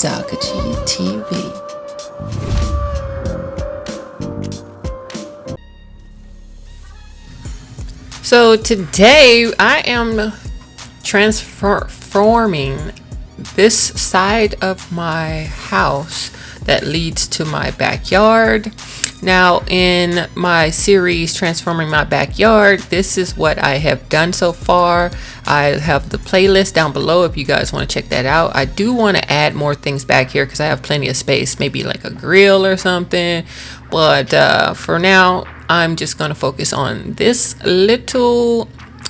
Sagaji TV. So today I am transforming this side of my house that leads to my backyard. Now in my series Transforming My Backyard, this is what I have done so far. I have the playlist down below if you guys want to check that out. I do want to add more things back here because I have plenty of space, maybe like a grill or something, but for now I'm just going to focus on this little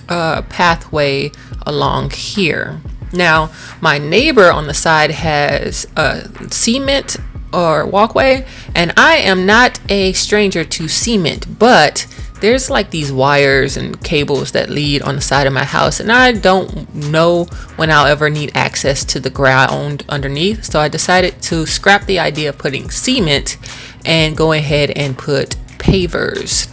pathway along here. Now my neighbor on the side has a cement or walkway, and I am not a stranger to cement, but there's like these wires and cables that lead on the side of my house, and I don't know when I'll ever need access to the ground underneath, so I decided to scrap the idea of putting cement and go ahead and put pavers.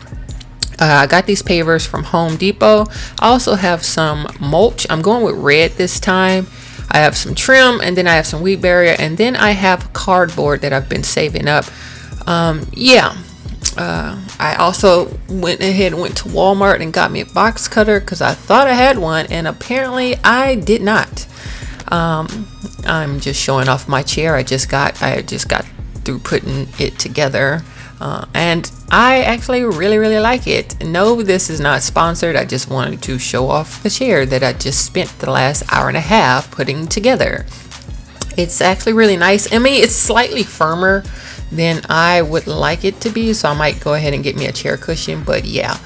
I got these pavers from Home Depot. I also have some mulch. I'm going with red this time. I have some trim, and then I have some weed barrier, and then I have cardboard that I've been saving up. I also went ahead and went to Walmart and got me a box cutter because I thought I had one, and apparently I did not. I'm just showing off my chair. I just got through putting it together. And I actually really like it. No, this is not sponsored. I just wanted to show off the chair that I just spent the last hour and a half putting together. It's actually really nice. I mean, it's slightly firmer than I would like it to be, so I might go ahead and get me a chair cushion. But yeah,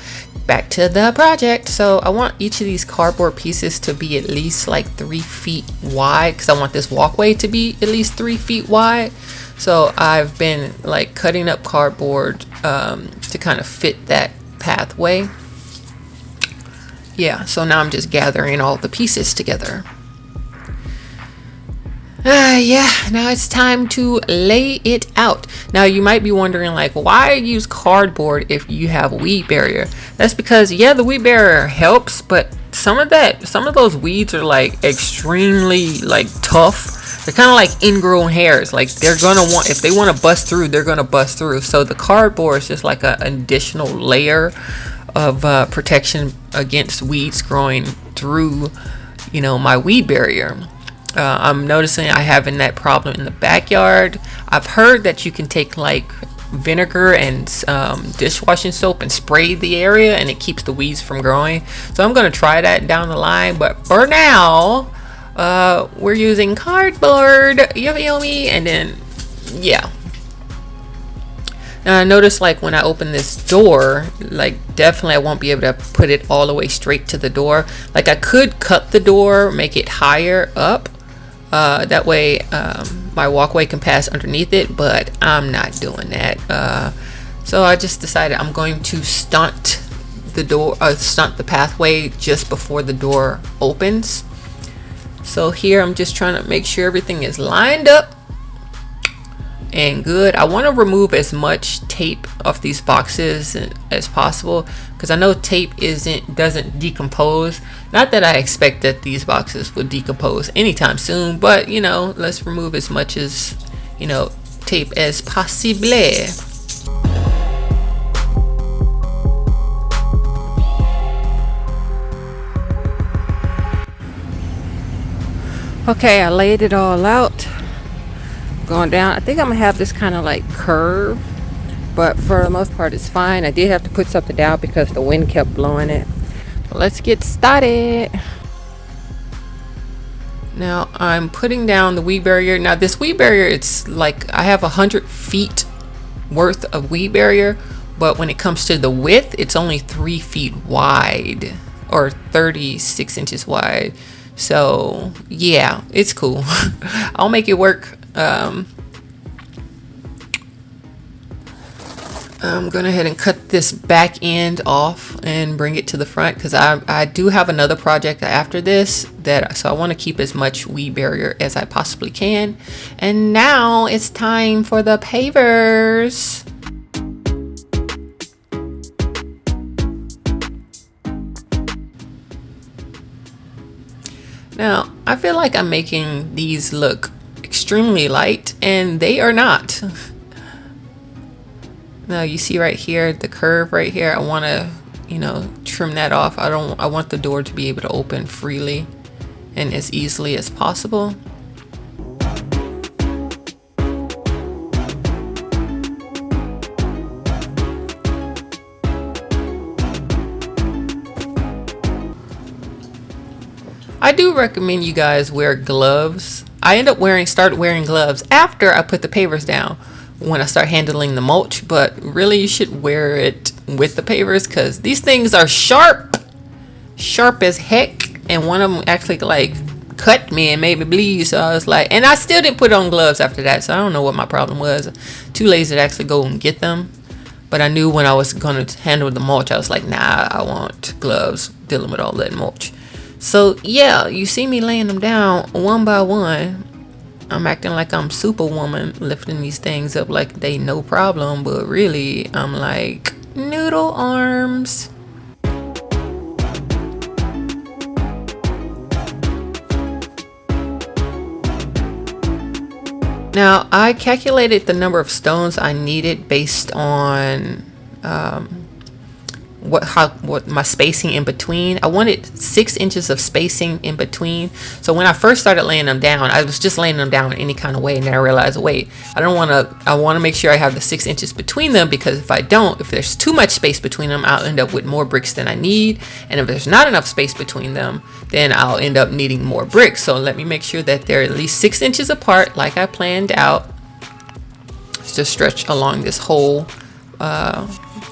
back to the project. So I want each of these cardboard pieces to be at least like 3 feet wide because I want this walkway to be at least 3 feet wide. So I've been like cutting up cardboard to kind of fit that pathway. Yeah, so now I'm just gathering all the pieces together. Now it's time to lay it out. Now you might be wondering, like, why use cardboard if you have a weed barrier? That's because, yeah, the weed barrier helps, but some of those weeds are like extremely like tough. They're kind of like ingrown hairs. Like they're gonna want, if they want to bust through, they're gonna bust through. So the cardboard is just like an additional layer of protection against weeds growing through, my weed barrier. I'm noticing I having that problem in the backyard. I've heard that you can take like vinegar and dishwashing soap and spray the area, and it keeps the weeds from growing. So I'm gonna try that down the line. But for now, we're using cardboard, yummy, and then yeah. Now I noticed, like, when I open this door, like, definitely I won't be able to put it all the way straight to the door. Like, I could cut the door, make it higher up, that way my walkway can pass underneath it, but I'm not doing that. So I just decided I'm going to stunt the pathway just before the door opens. So here I'm just trying to make sure everything is lined up and good. I want to remove as much tape off these boxes as possible because I know tape doesn't decompose. Not that I expect that these boxes would decompose anytime soon, but let's remove as much as tape as possible. Okay, I laid it all out. Going down. I think I'm gonna have this kind of like curve, but for the most part it's fine. I did have to put something down because the wind kept blowing it. But let's get started. Now I'm putting down the weed barrier. Now this weed barrier, it's like I have 100 feet worth of weed barrier, but when it comes to the width, it's only 3 feet wide or 36 inches wide. So yeah, it's cool. I'll make it work. I'm going ahead and cut this back end off and bring it to the front because I do have another project after this, so I want to keep as much weed barrier as I possibly can. And now it's time for the pavers. Now, I feel like I'm making these look extremely light, and they are not. Now you see right here, the curve right here, I want to, you know, trim that off. I want the door to be able to open freely and as easily as possible. I do recommend you guys wear gloves. I end up started wearing gloves after I put the pavers down when I start handling the mulch, but really you should wear it with the pavers because these things are sharp as heck, and one of them actually like cut me and made me bleed. So I was like, and I still didn't put on gloves after that, so I don't know what my problem was. Too lazy to actually go and get them. But I knew when I was going to handle the mulch, I was like, nah, I want gloves dealing with all that mulch. So yeah, you see me laying them down one by one. I'm acting like I'm Superwoman, lifting these things up like they no problem, but really I'm like noodle arms. Now I calculated the number of stones I needed based on what my spacing in between. I wanted 6 inches of spacing in between. So when I first started laying them down, I was just laying them down any kind of way, and then I realized, wait, I want to make sure I have the 6 inches between them, because if I don't, if there's too much space between them, I'll end up with more bricks than I need, and if there's not enough space between them, then I'll end up needing more bricks. So let me make sure that they're at least 6 inches apart like I planned out, to stretch along this whole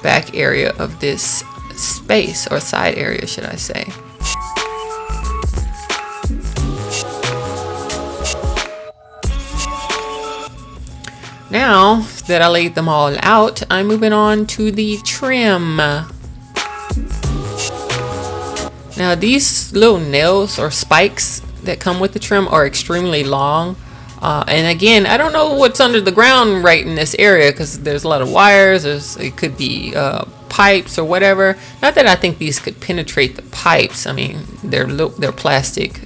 back area of this space, or side area should I say. Now that I laid them all out, I'm moving on to the trim. Now these little nails or spikes that come with the trim are extremely long. And again, I don't know what's under the ground right in this area, because there's a lot of wires. It could be pipes or whatever. Not that I think these could penetrate the pipes. I mean, they're plastic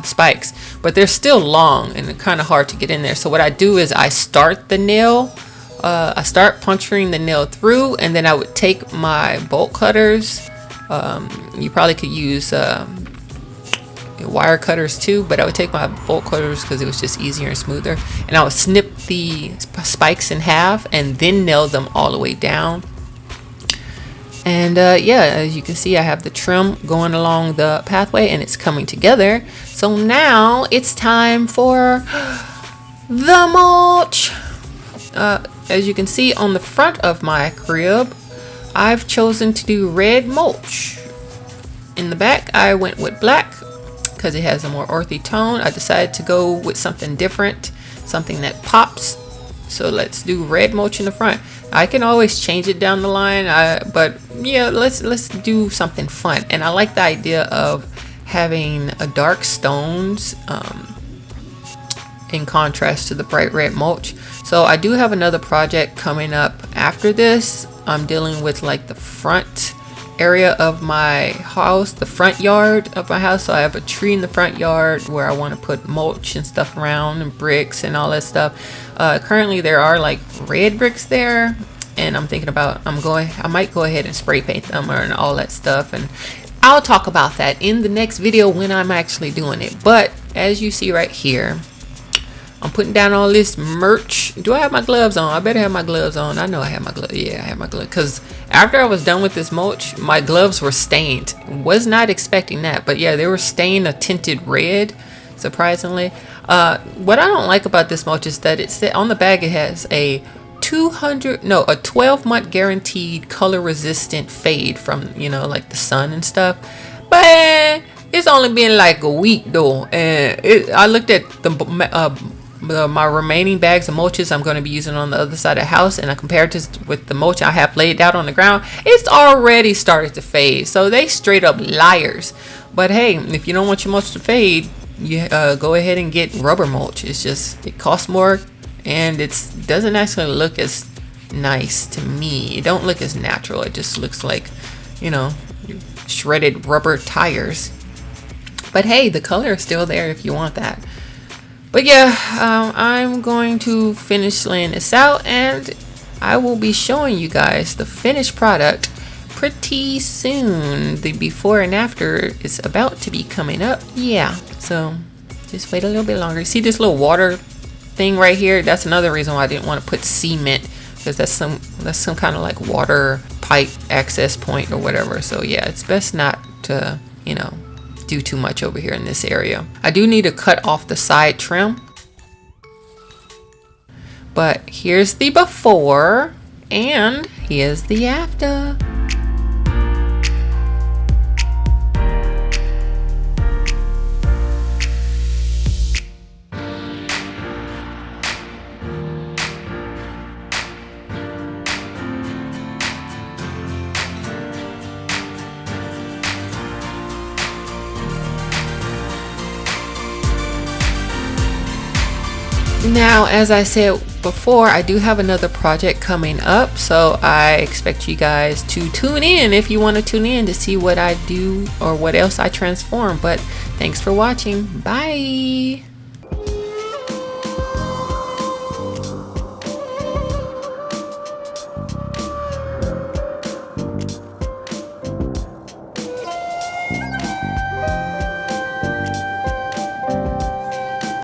spikes, but they're still long and kind of hard to get in there. So what I do is I start the nail. I start puncturing the nail through, and then I would take my bolt cutters. You probably could use wire cutters too, but I would take my bolt cutters because it was just easier and smoother, and I would snip the spikes in half and then nail them all the way down. And yeah, as you can see, I have the trim going along the pathway and it's coming together. So now it's time for the mulch. As you can see on the front of my crib, I've chosen to do red mulch. In the back, I went with black because it has a more earthy tone. I decided to go with something different, something that pops. So let's do red mulch in the front. I can always change it down the line, but yeah, let's do something fun. And I like the idea of having a dark stones in contrast to the bright red mulch. So I do have another project coming up after this. I'm dealing with like the front area of my house, the front yard of my house. So I have a tree in the front yard where I want to put mulch and stuff around, and bricks and all that stuff. Currently there are like red bricks there, and I'm thinking about I might go ahead and spray paint them and all that stuff, and I'll talk about that in the next video when I'm actually doing it. But as you see right here, I'm putting down all this merch. Do I have my gloves on? I better have my gloves on. I know I have my gloves. Yeah, I have my gloves. Because after I was done with this mulch, my gloves were stained. Was not expecting that. But yeah, they were stained a tinted red, surprisingly. What I don't like about this mulch is that it's on the bag. It has a 12-month guaranteed color resistant fade from, like the sun and stuff. But it's only been like a week though. And I looked at my remaining bags of mulches I'm going to be using on the other side of the house, and I compared this with the mulch I have laid out on the ground. It's already started to fade. So they straight up liars. But hey, if you don't want your mulch to fade, you go ahead and get rubber mulch. It costs more, and it doesn't actually look as nice to me. It don't look as natural. It just looks like, shredded rubber tires. But hey, the color is still there if you want that. But yeah, I'm going to finish laying this out, and I will be showing you guys the finished product pretty soon. The before and after is about to be coming up. Yeah, so just wait a little bit longer. See this little water thing right here? That's another reason why I didn't want to put cement, because that's some kind of like water pipe access point or whatever. So yeah, it's best not to, you know, do too much over here in this area. I do need to cut off the side trim, but here's the before and here's the after. Now, as I said before, I do have another project coming up, so I expect you guys to tune in if you want to tune in to see what I do or what else I transform. But thanks for watching. Bye.